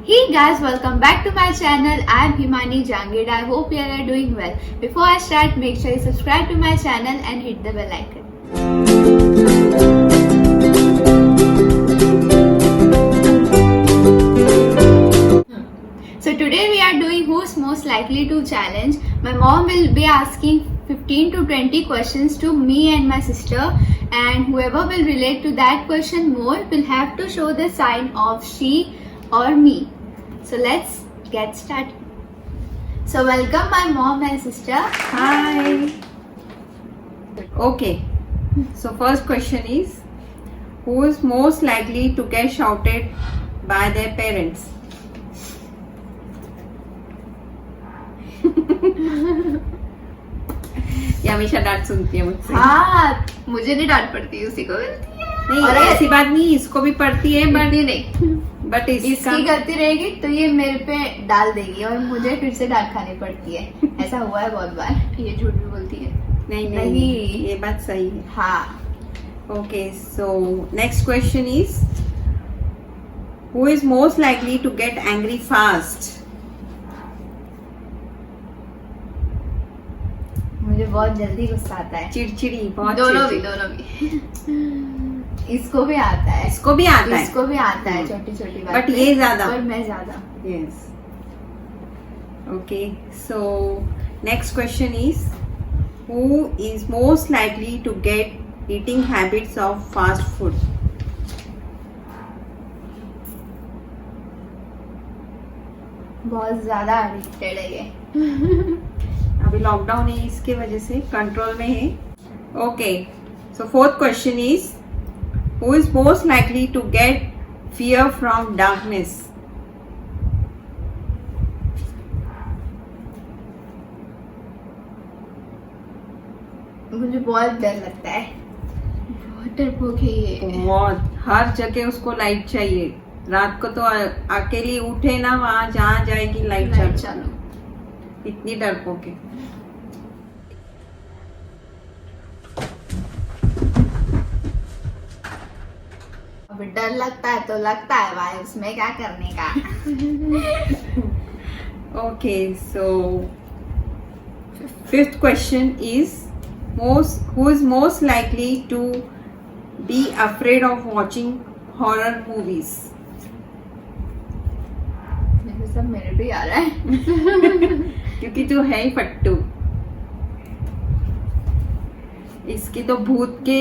Hey guys, welcome back to my channel. I am Himani Jangid. I hope you are doing well. Before I start, make sure you subscribe to my channel and hit the bell icon. So today we are doing Who's Most Likely to Challenge. My mom will be asking 15 to 20 questions to me and my sister, and whoever will relate to that question more will have to show the sign of she or me. So let's get started. So welcome my mom and sister. Hi. Okay. So first question is, who is most likely to get shouted by their parents? ये हमेशा डांट सुनती है मुझसे। हाँ, मुझे नहीं डांट पड़ती, उसी को मिलती है। नहीं, और ऐसी बात नहीं, इसको भी पड़ती है बट इसकी गलती रहेगी तो ये मेरे पे डाल देगी और मुझे फिर से डांट खानी पड़ती है। ऐसा हुआ है बहुत बार। ये झूठ भी बोलती है। नहीं, ये बात सही है। हाँ। Okay, so next question is, who is most likely to get angry fast? मुझे बहुत जल्दी गुस्सा आता है। चिड़चिड़ी, बहुत दोनों चिड़चिड़ी। भी इसको भी आता है, इसको भी आता है, इसको भी आता है, छोटी छोटी बात। बट ये ज्यादा, और मैं ज्यादा। Yes. Okay, so next question is, who is most likely to get eating habits of fast food? बहुत ज्यादा एडिक्टेड है ये। अभी लॉकडाउन है, इसके वजह से कंट्रोल में है। Okay, so fourth question is, who is most likely to get fear from darkness? मुझे बहुत डर लगता है, बहुत डरपोक है ये। बहुत, हर जगह उसको लाइट चाहिए। रात को तो अकेली उठे ना, वहां जहाँ जाएगी लाइट चालू। इतनी डरपोक है। अभी डर लगता है तो लगता है भाई, उसमें क्या करने का। Okay, so fifth question is, who is most likely to be afraid of watching horror movies? मेरे सब मेरे पे आ रहा है। क्योंकि तू है ही फट्टू। इसकी तो भूत के,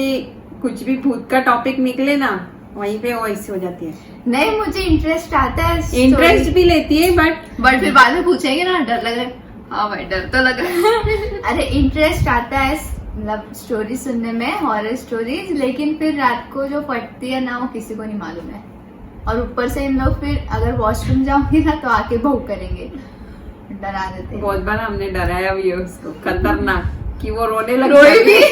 कुछ भी भूत का टॉपिक निकले ना, वहीं पे वो ऐसी हो जाती है। नहीं, मुझे इंटरेस्ट आता है, इंटरेस्ट भी लेती है बट फिर बाद में पूछेंगे ना, डर लग रहा है। हाँ भाई, डर तो लग रहा है। अरे इंटरेस्ट आता है मतलब स्टोरी सुनने में, हॉरर स्टोरीज, लेकिन फिर रात को जो फटती है ना, वो किसी को नहीं मालूम है। और ऊपर से इन लोग फिर अगर वॉशरूम जाऊंगी ना तो आके भौं करेंगे, डरा देते हैं। बहुत बार हमने डराया भी है उसको, खतरनाक, कि वो रोने लग जाती है।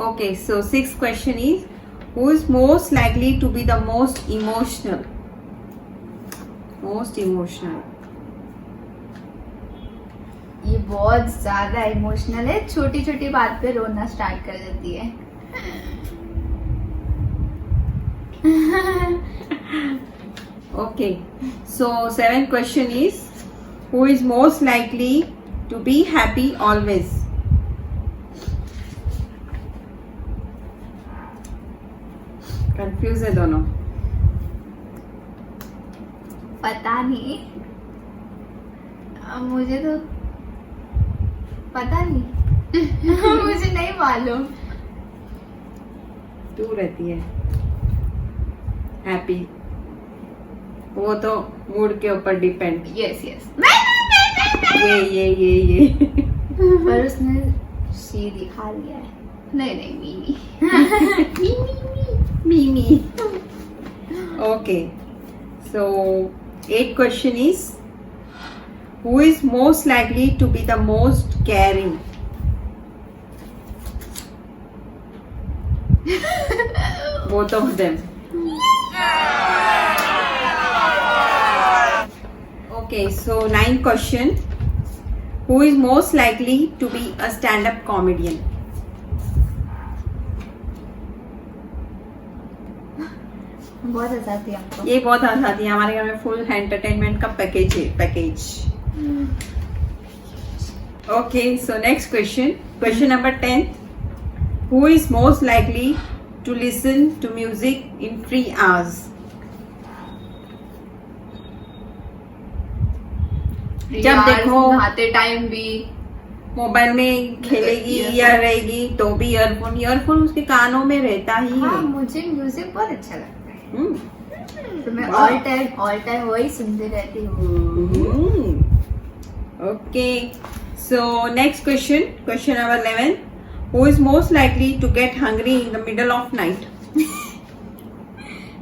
Okay, so sixth question is, who is most likely to be the most emotional? Most emotional, ये बहुत ज्यादा इमोशनल है, छोटी छोटी बात पे रोना स्टार्ट कर देती है। okay, so seventh question is, who is most likely to be happy always? Confuse है दोनों। पता नहीं, मुझे तो पता नहीं। मुझे नहीं मालूम। तू रहती है हैप्पी, वो तो मूड के ऊपर डिपेंड। Yes yes. ये पर उसने सी दिखा दिया है। नहीं Mimi. Mimi. Okay, so eighth question is, who is most likely to be the most caring? Both of them. Okay, so ninth question, who is most likely to be a stand-up comedian? बहुत आजादी है हमको। ये बहुत आजादी है, हमारे घर में फुल एंटरटेनमेंट का पैकेज है, package. Okay, so next question number 10, who is most likely to listen to music in free hours? जब देखो नहाते टाइम भी मोबाइल में खेलेगी Earphone। या रहेगी तो भी ईयरफोन उसके कानों में रहता ही हाँ, है। मुझे म्यूजिक बहुत अच्छा लगता है, हम्म, तो मैं वाह। ऑल टाइम वही सुनती रहती हूँ। Okay, so next question number 11, who is most likely to get hungry in the middle of night?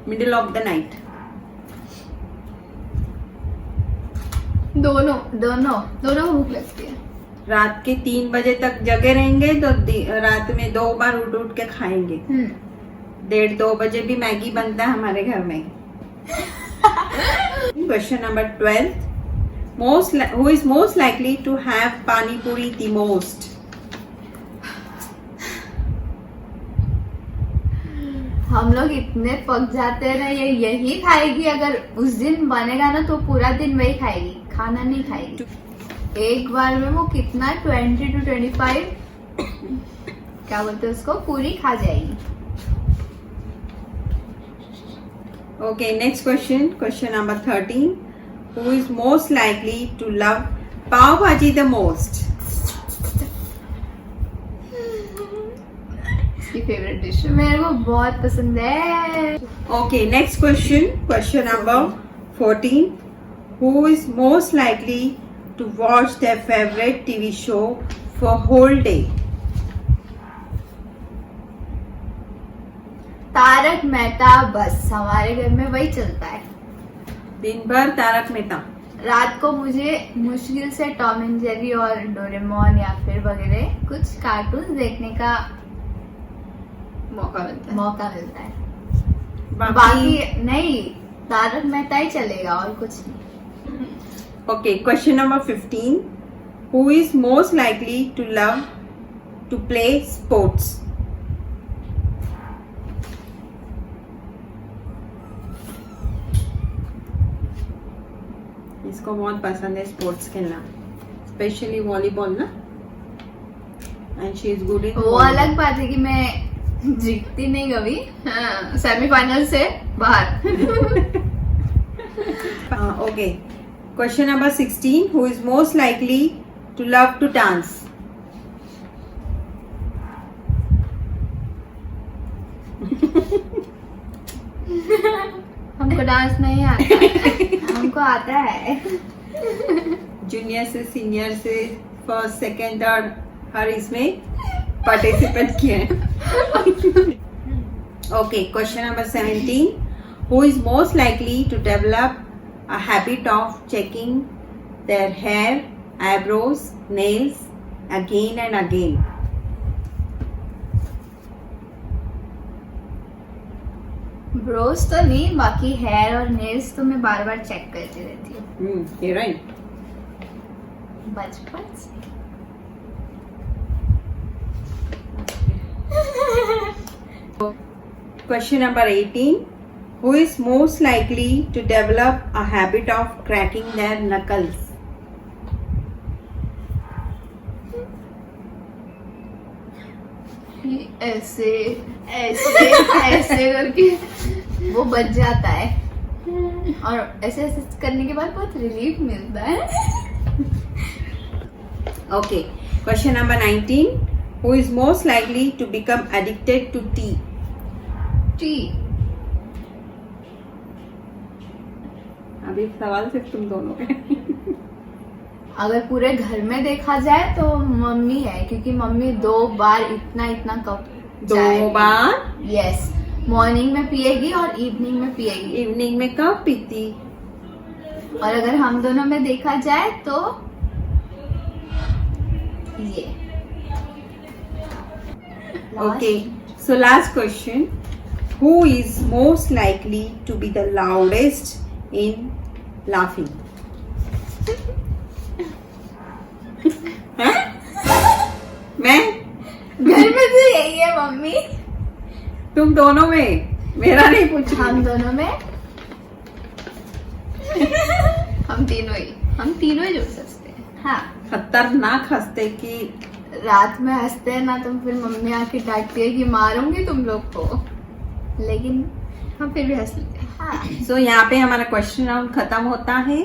Middle of the night. दोनों भूख लगती है। रात के 3 बजे तक जगे रहेंगे तो रात में 2 बार उठ के खाएंगे। 1:30-2 बजे भी मैगी बनता है हमारे घर में। Question number 12, who is most likely to have pani puri the most? हम लोग इतने पक जाते हैं ना, ये यही खाएगी, अगर उस दिन बनेगा ना तो पूरा दिन वही खाएगी, खाना नहीं खाएगी। एक बार में वो कितना 20 to 25 क्या बोलते हैं उसको, पूरी खा जाएगी। Okay, next question number 13, who is most likely to love pav bhaji the most? इसकी फेवरेट डिश मेरे को बहुत पसंद है। Okay, next question number 14, who is most likely to watch their favorite TV show for whole day? Tarak Mehta, बस हमारे घर में वही चलता है। दिन भर तारक मेहता। रात को मुझे मुश्किल से टॉम एंड जेरी और डोरेमोन या फिर वगैरह कुछ कार्टून देखने का मौका मिलता है। बाकी नहीं, तारक मेहता ही चलेगा और कुछ नहीं। Okay, question number 15, who is most likely to love to play sports? इसको बहुत पसंद है स्पोर्ट्स खेलना, स्पेशली वॉलीबॉल ना, and she is good in. वो अलग बात है कि मैं जीतती नहीं कभी, सेमीफाइनल से बाहर। Okay, question number 16, who is most likely to love to dance? हमको डांस नहीं आता, हमको आता है। जूनियर से सीनियर से फर्स्ट सेकेंड थर्ड हर इसमें पार्टिसिपेट किए हैं। Okay, question number 17, who is most likely to develop a habit of checking their hair, eyebrows, nails again and again? Bros तो नहीं, बाकी हेयर और नेल्स तो मैं बार बार चेक करती रहती हूँ। You're right. बचपन से। Question number 18, who is most likely to develop a habit of cracking their knuckles? ऐसे ऐसे ऐसे करके वो बच जाता है, और ऐसे ऐसे करने के बाद बहुत रिलीफ मिलता है। Okay, question number 19, who is most likely to become addicted to tea? T. अभी सवाल सिर्फ तुम दोनों पे। अगर पूरे घर में देखा जाए तो मम्मी है, क्योंकि मम्मी 2 बार इतना कप 2 बार? यस, मॉर्निंग में पिएगी और इवनिंग में पिएगी। इवनिंग में कब पीती? और अगर हम दोनों में देखा जाए तो ये। Okay, so last question, who is most likely to be the loudest in laughing? मैं? घर में तो यही है मम्मी। तुम दोनों में? मेरा नहीं पूछ रही। हम दोनों में हम तीनों ही जुड़ सकते हैं। हाँ, खतरनाक हंसते की रात में हंसते हैं ना, तुम फिर मम्मी आके डांटती है कि मारूंगी तुम लोग को, लेकिन हम फिर भी हंस लेते हैं। हाँ। सो यहाँ पे हमारा क्वेश्चन राउंड खत्म होता है।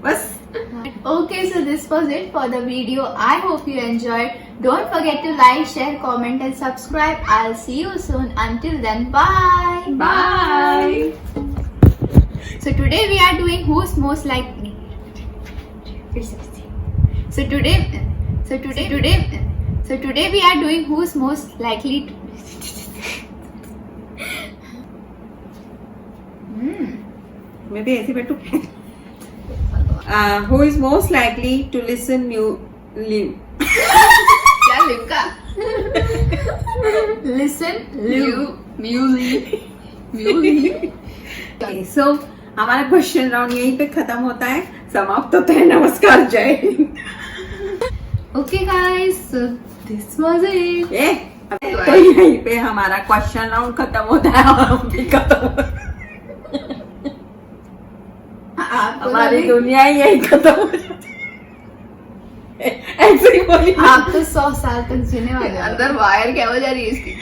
बस Okay, so this was it for the video. I hope you enjoyed. Don't forget to like, share, comment and subscribe. I'll see you soon. Until then, bye. Bye. So today we are doing who's most likely. So today we are doing who's most likely to. मैं भी ऐसे बैठू। Who is most likely to listen क्या लिखा? Listen, music. So हमारा question round यहीं पे खत्म होता है, समाप्त होता है। नमस्कार, जय Hind. Okay guys, so this was it. तो यहीं पे हमारा क्वेश्चन राउंड खत्म होता है और हम भी खत्म होते हैं। हमारी दुनिया ही यही खत्म हो जाती है। ऐसे ही बोली। आप तो 100 साल तक जीने वाले हो। अंदर वायर क्या हो जा रही है इसकी?